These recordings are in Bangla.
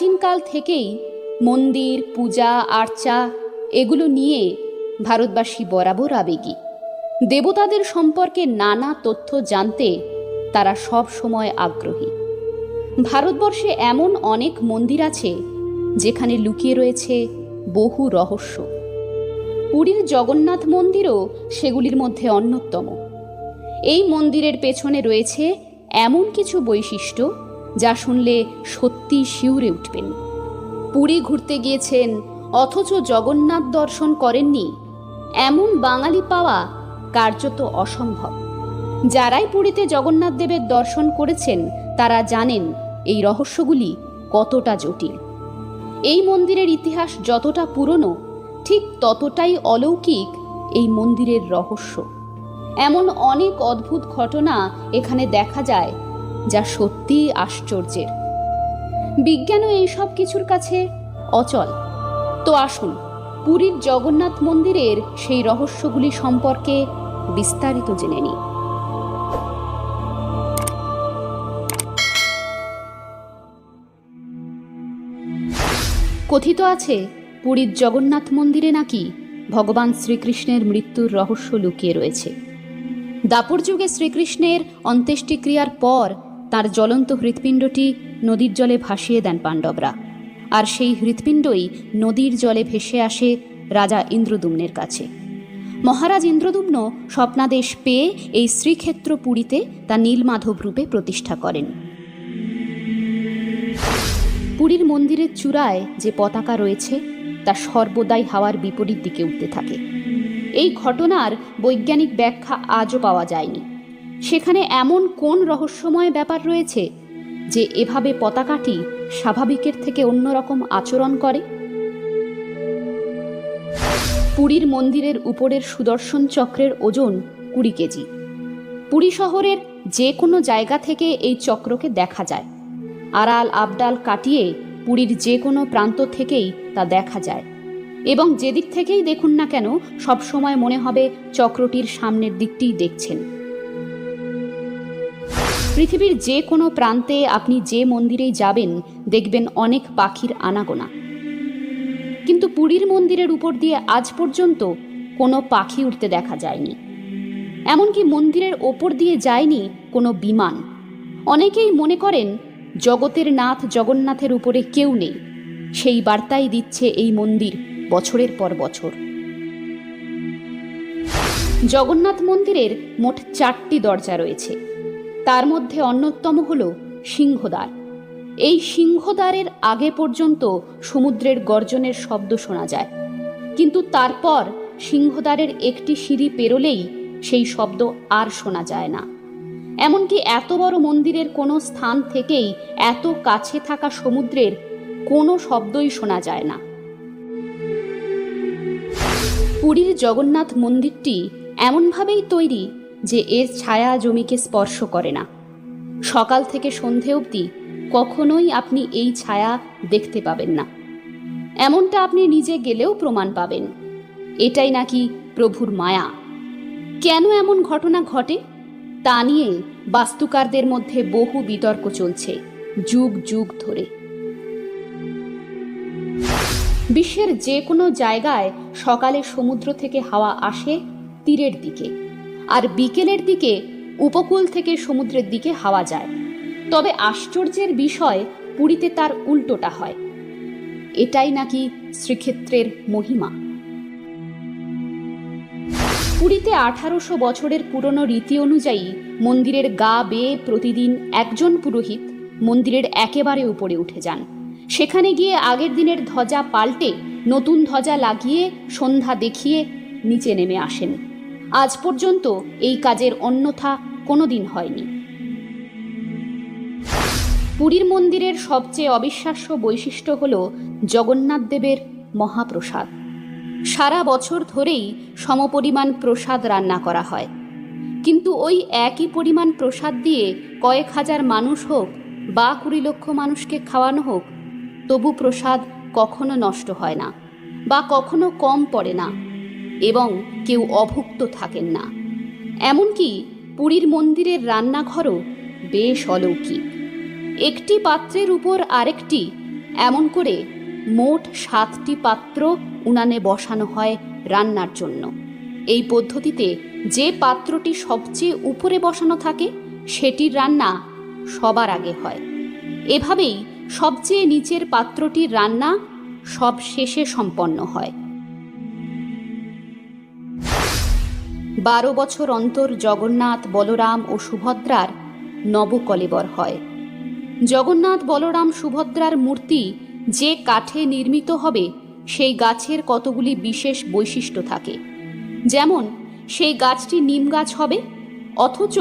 প্রাচীনকাল থেকেই মন্দির, পূজা, আর্চা এগুলো নিয়ে ভারতবাসী বরাবর আবেগী। দেবতাদের সম্পর্কে নানা তথ্য জানতে তারা সব সময় আগ্রহী। ভারতবর্ষে এমন অনেক মন্দির আছে যেখানে লুকিয়ে রয়েছে বহু রহস্য। পুরীর জগন্নাথ মন্দিরও সেগুলির মধ্যে অন্যতম। এই মন্দিরের পেছনে রয়েছে এমন কিছু বৈশিষ্ট্য যা শুনলে সত্যি শিউরে উঠবেন। পুরী ঘুরতে গিয়েছেন অথচ জগন্নাথ দর্শন করেননি এমন বাঙালি পাওয়া কার্যত অসম্ভব। যারাই পুরীতে জগন্নাথ দেবের দর্শন করেছেন তারা জানেন এই রহস্যগুলি কতটা জটিল। এই মন্দিরের ইতিহাস যতটা পুরনো ঠিক ততটাই অলৌকিক এই মন্দিরের রহস্য। এমন অনেক অদ্ভুত ঘটনা এখানে দেখা যায় যা সত্যিই আশ্চর্যের। বিজ্ঞানও এইসব কিছুর কাছে অচল। তো আসুন পুরীর জগন্নাথ মন্দিরের সেই রহস্যগুলি সম্পর্কে বিস্তারিত জেনে নিই। কথিত আছে পুরীর জগন্নাথ মন্দিরে নাকি ভগবান শ্রীকৃষ্ণের মৃত্যুর রহস্য লুকিয়ে রয়েছে। দাপর যুগে শ্রীকৃষ্ণের অন্ত্যেষ্টিক্রিয়ার পর তার জ্বলন্ত হৃৎপিণ্ডটি নদীর জলে ভাসিয়ে দেন পাণ্ডবরা, আর সেই হৃৎপিণ্ডই নদীর জলে ভেসে আসে রাজা ইন্দ্রদ্যুম্নের কাছে। মহারাজ ইন্দ্রদ্যুম্ন স্বপ্নাদেশ পেয়ে এই শ্রীক্ষেত্র পুরীতে তা নীলমাধব রূপে প্রতিষ্ঠা করেন। পুরীর মন্দিরের চূড়ায় যে পতাকা রয়েছে তা সর্বদাই হাওয়ার বিপরীত দিকে উঠতে থাকে। এই ঘটনার বৈজ্ঞানিক ব্যাখ্যা আজও পাওয়া যায়নি। সেখানে এমন কোন রহস্যময় ব্যাপার রয়েছে যে এভাবে পতাকাটি স্বাভাবিকের থেকে অন্যরকম আচরণ করে? পুরীর মন্দিরের উপরের সুদর্শন চক্রের ওজন 20 কেজি। পুরী শহরের যে কোনো জায়গা থেকে এই চক্রকে দেখা যায়। আড়াল আবডাল কাটিয়ে পুরীর যে কোনো প্রান্ত থেকেই তা দেখা যায়, এবং যেদিক থেকেই দেখুন না কেন সবসময় মনে হবে চক্রটির সামনের দিকটিই দেখছেন। পৃথিবীর যে কোনো প্রান্তে আপনি যে মন্দিরেই যাবেন দেখবেন অনেক পাখির আনাগোনা, কিন্তু পুরীর মন্দিরের উপর দিয়ে আজ পর্যন্ত কোনো পাখি উঠতে দেখা যায়নি। এমনকি মন্দিরের ওপর দিয়ে যায়নি কোনো বিমান। অনেকেই মনে করেন জগতের নাথ জগন্নাথের উপরে কেউ নেই। সেই বার্তাই দিচ্ছে এই মন্দির বছরের পর বছর। জগন্নাথ মন্দিরের মোট 4টি দরজা রয়েছে। তার মধ্যে অন্যতম হল সিংহদ্বার। এই সিংহদ্বারের আগে পর্যন্ত সমুদ্রের গর্জনের শব্দ শোনা যায়, কিন্তু তারপর সিংহদ্বারের একটি সিঁড়ি পেরোলেই সেই শব্দ আর শোনা যায় না। এমনকি এত বড় মন্দিরের কোনো স্থান থেকেই এত কাছে থাকা সমুদ্রের কোনো শব্দই শোনা যায় না। পুরীর জগন্নাথ মন্দিরটি এমনভাবেই তৈরি যে এর ছায়া জমিকে স্পর্শ করে না। সকাল থেকে সন্ধে অবধি কখনোই আপনি এই ছায়া দেখতে পাবেন না। এমনটা আপনি নিজে গেলেও প্রমাণ পাবেন। এটাই নাকি প্রভুর মায়া। কেন এমন ঘটনা ঘটে তা নিয়ে বাস্তুকারদের মধ্যে বহু বিতর্ক চলছে যুগ যুগ ধরে। বিশ্বের যে কোনো জায়গায় সকালে সমুদ্র থেকে হাওয়া আসে তীরের দিকে, আর বিকেলের দিকে উপকূল থেকে সমুদ্রের দিকে হাওয়া যায়। তবে আশ্চর্যের বিষয় পুরীতে তার উল্টোটা হয়। এটাই নাকি শ্রীক্ষেত্রের মহিমা। পুরীতে 1800 বছরের পুরনো রীতি অনুযায়ী মন্দিরের গা বেয়ে প্রতিদিন একজন পুরোহিত মন্দিরের একেবারে উপরে উঠে যান। সেখানে গিয়ে আগের দিনের ধ্বজা পাল্টে নতুন ধ্বজা লাগিয়ে সন্ধ্যা দেখিয়ে নিচে নেমে আসেন। আজ পর্যন্ত এই কাজের অন্যথা কোনোদিন হয়নি। পুরীর মন্দিরের সবচেয়ে অবিশ্বাস্য বৈশিষ্ট্য হল জগন্নাথ দেবের মহাপ্রসাদ। সারা বছর ধরেই সমপরিমাণ প্রসাদ রান্না করা হয়, কিন্তু ওই একই পরিমাণ প্রসাদ দিয়ে কয়েক হাজার মানুষ হোক বা 20 লক্ষ মানুষকে খাওয়ানো হোক, তবু প্রসাদ কখনো নষ্ট হয় না বা কখনো কম পড়ে না, এবং কেউ অভুক্ত থাকেন না। এমনকি পুরীর মন্দিরের রান্নাঘরও বেশ অলৌকিক। একটি পাত্রের উপর আরেকটি এমন করে মোট 7টি পাত্র উনানে বসানো হয় রান্নার জন্য। এই পদ্ধতিতে যে পাত্রটি সবচেয়ে উপরে বসানো থাকে সেটির রান্না সবার আগে হয়। এভাবেই সবচেয়ে নিচের পাত্রটির রান্না সব শেষে সম্পন্ন হয়। 12 বছর অন্তর জগন্নাথ, বলরাম ও সুভদ্রার নবকলেবর হয়। জগন্নাথ, বলরাম, সুভদ্রার মূর্তি যে কাঠে নির্মিত হবে সেই গাছের কতগুলি বিশেষ বৈশিষ্ট্য থাকে। যেমন সেই গাছটি নিম গাছ হবে, অথচ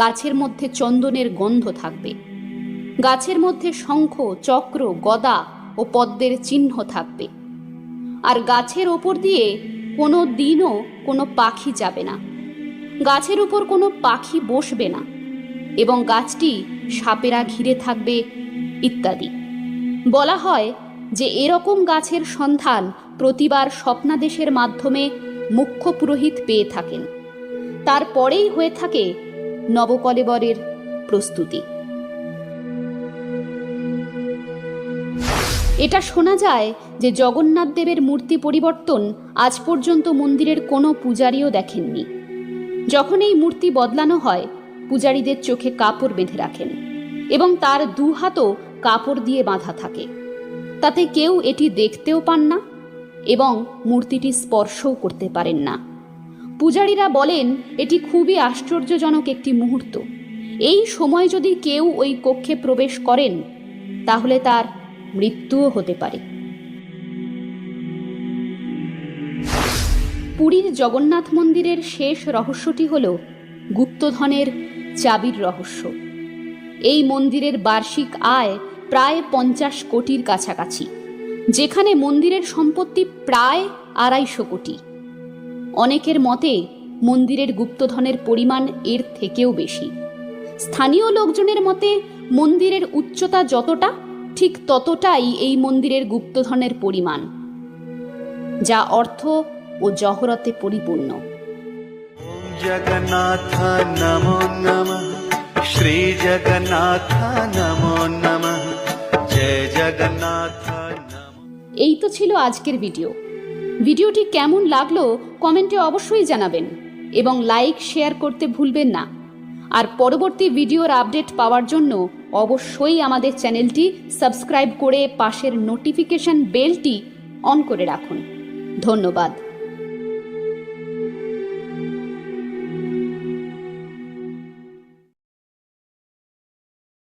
গাছের মধ্যে চন্দনের গন্ধ থাকবে। গাছের মধ্যে শঙ্খ, চক্র, গদা ও পদ্মের চিহ্ন থাকবে। আর গাছের ওপর দিয়ে কোনো দিনও কোনো পাখি যাবে না, গাছের উপর কোনো পাখি বসবে না, এবং গাছটি সাপেরা ঘিরে থাকবে ইত্যাদি। বলা হয় যে এরকম গাছের সন্ধান প্রতিবার স্বপ্নাদেশের মাধ্যমে মুখ্য পুরোহিত পেয়ে থাকেন। তারপরেই হয়ে থাকে নবকলেবরের প্রস্তুতি। এটা শোনা যায় যে জগন্নাথ দেবের মূর্তি পরিবর্তন আজ পর্যন্ত মন্দিরের কোনো পূজারীও দেখেননি। যখন এই মূর্তি বদলানো হয়, পূজারীদের চোখে কাপড় বেঁধে রাখেন এবং তার 2 হাতও কাপড় দিয়ে বাঁধা থাকে। তাতে কেউ এটি দেখতেও পান না এবং মূর্তিটি স্পর্শও করতে পারেন না। পূজারীরা বলেন এটি খুবই আশ্চর্যজনক একটি মুহূর্ত। এই সময় যদি কেউ ওই কক্ষে প্রবেশ করেন তাহলে তার মৃত্যুও হতে পারে। পুরীর জগন্নাথ মন্দিরের শেষ রহস্যটি হল গুপ্তধনের চাবির রহস্য। এই মন্দিরের বার্ষিক আয় প্রায় 50 কোটির কাছাকাছি, যেখানে মন্দিরের সম্পত্তি প্রায় 250 কোটি। অনেকের মতে মন্দিরের গুপ্তধনের পরিমাণ এর থেকেও বেশি। স্থানীয় লোকজনের মতে মন্দিরের উচ্চতা যতটা, ঠিক ততটাই এই মন্দিরের গুপ্তধনের পরিমাণ, যা অর্থ ও জহরতে পরিপূর্ণ। জগন্নাথ নমো নমঃ, শ্রী জগন্নাথ নমো নমঃ, জয় জগন্নাথ। এই তো ছিল আজকের ভিডিওটি কেমন লাগলো কমেন্টে অবশ্যই জানাবেন এবং লাইক শেয়ার করতে ভুলবেন না। আর পরবর্তী ভিডিওর আপডেট পাওয়ার জন্য অবশ্যই আমাদের চ্যানেলটি সাবস্ক্রাইব করে পাশের নোটিফিকেশন বেলটি অন করে রাখুন। ধন্যবাদ।